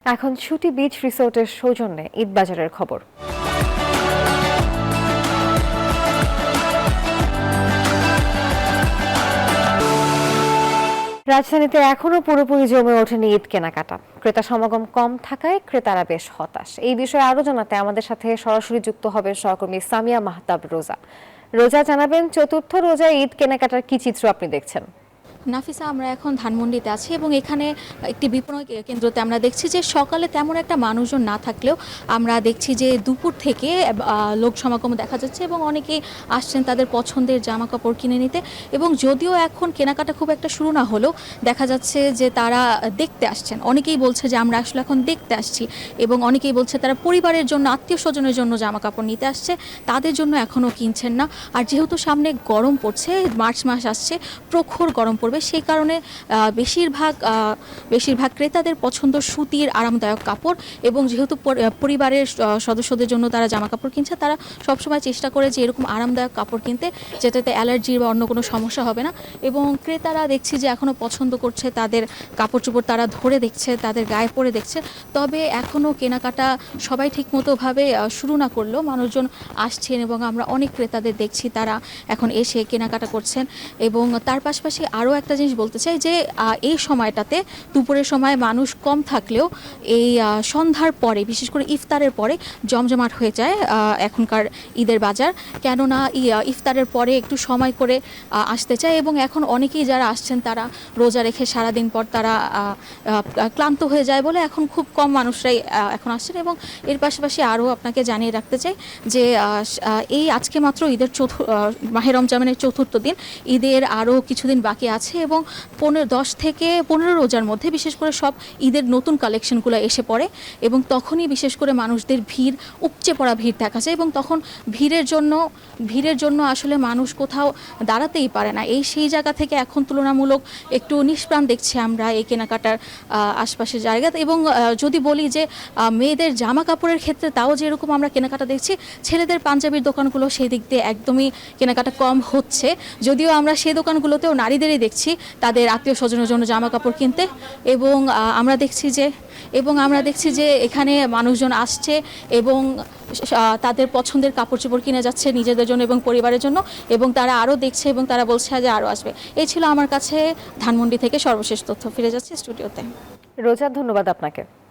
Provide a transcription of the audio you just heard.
এখন ছুটি বিচ রিসোর্টের সৌজন্যে ঈদবাজারের খবর। রাজধানীতে এখনো পুরোপুরি জমে ওঠেনি ঈদ কেনাকাটা। ক্রেতা সমাগম কম থাকায় ক্রেতারা বেশ হতাশ। এই বিষয়ে আরো জানাতে আমাদের সাথে সরাসরি যুক্ত হবেন সহকর্মী সামিয়া মাহতাব রোজা। রোজা, জানাবেন চতুর্থ রোজায় ঈদ কেনাকাটার কি চিত্র আপনি দেখছেন? নাফিসা, আমরা এখন ধানমন্ডিতে আছি এবং এখানে একটি বিপণন কেন্দ্রতে আমরা দেখছি যে সকালে তেমন একটা মানুষজন না থাকলেও আমরা দেখছি যে দুপুর থেকে লোক সমাগম দেখা যাচ্ছে এবং অনেকেই আসছেন তাদের পছন্দের জামা কাপড় কিনে নিতে। এবং যদিও এখন কেনাকাটা খুব একটা শুরু না হলেও দেখা যাচ্ছে যে তারা দেখতে আসছেন। অনেকেই বলছে যে আমরা আসলে এখন দেখতে আসছি এবং অনেকেই বলছে তারা পরিবারের জন্য, আত্মীয় স্বজনের জন্য জামা কাপড় নিতে আসছে, তাদের জন্য এখনও কিনছেন না। আর যেহেতু সামনে গরম পড়ছে, মার্চ মাস আসছে, প্রখর গরম পড়বে, সেই কারণে বেশিরভাগ ক্রেতাদের পছন্দ সুতির আরামদায়ক কাপড়। এবং যেহেতু পরিবারের সদস্যদের জন্য তারা জামা কাপড় কিনছে, তারা সবসময় চেষ্টা করে যে এরকম আরামদায়ক কাপড় কিনতে, যেটাতে অ্যালার্জি বা অন্য কোনো সমস্যা হবে না। এবং ক্রেতারা দেখছি যে এখনও পছন্দ করছে, তাদের কাপড় চোপড় তারা ধরে দেখছে, তাদের গায়ে পরে দেখছে। তবে এখনও কেনাকাটা সবাই ঠিকমতোভাবে শুরু না করলেও মানুষজন আসছেন এবং আমরা অনেক ক্রেতাদের দেখছি তারা এখন এসে কেনাকাটা করছেন। এবং তার পাশাপাশি আরও একটা জিনিস বলতে চাই যে এই সময়টাতে দুপুরের সময় মানুষ কম থাকলেও এই সন্ধ্যার পরে, বিশেষ করে ইফতারের পরে জমজমাট হয়ে যায় এখনকার ঈদের বাজার। কেননা ইফতারের পরে একটু সময় করে আসতে চায় এবং এখন অনেকেই যারা আসছেন তারা রোজা রেখে সারাদিন পর তারা ক্লান্ত হয়ে যায় বলে এখন খুব কম মানুষরাই এখন আসছেন। এবং এর পাশাপাশি আরও আপনাকে জানিয়ে রাখতে চাই যে এই আজকে মাত্র মাহে রমজানের চতুর্থ দিন, ঈদের আরও কিছুদিন বাকি আছে এবং 10 থেকে 15 রোজার মধ্যে বিশেষ করে সব ঈদের নতুন কালেকশনগুলো এসে পড়ে এবং তখনই বিশেষ করে মানুষদের উপচে পড়া ভিড় দেখা যায় এবং তখন ভিড়ের জন্য আসলে মানুষ কোথাও দাঁড়াতেই পারে না। সেই জায়গা থেকে এখন তুলনামূলক একটু নিষ্প্রাণ দেখছি আমরা এই কেনাকাটার আশপাশের জায়গাতে। এবং যদি বলি যে মেয়েদের জামা কাপড়ের ক্ষেত্রে, তাও যেরকম আমরা কেনাকাটা দেখছি, ছেলেদের পাঞ্জাবির দোকানগুলো সেই দিক দিয়ে একদমই কেনাকাটা কম হচ্ছে। যদিও আমরা সেই দোকানগুলোতেও নারীদেরই দেখছি তাদের আত্মীয় স্বজনের জন্য জামা কাপড় কিনতে। এবং আমরা দেখছি যে এখানে মানুষজন আসছে এবং তাদের পছন্দের কাপড় চোপড় কিনে যাচ্ছে নিজেদের জন্য এবং পরিবারের জন্য, এবং তারা আরও দেখছে এবং তারা বলছে যে আরও আসবে। এই ছিল আমার কাছে ধানমন্ডি থেকে সর্বশেষ তথ্য। ফিরে যাচ্ছে স্টুডিওতে। রোজা, ধন্যবাদ আপনাকে।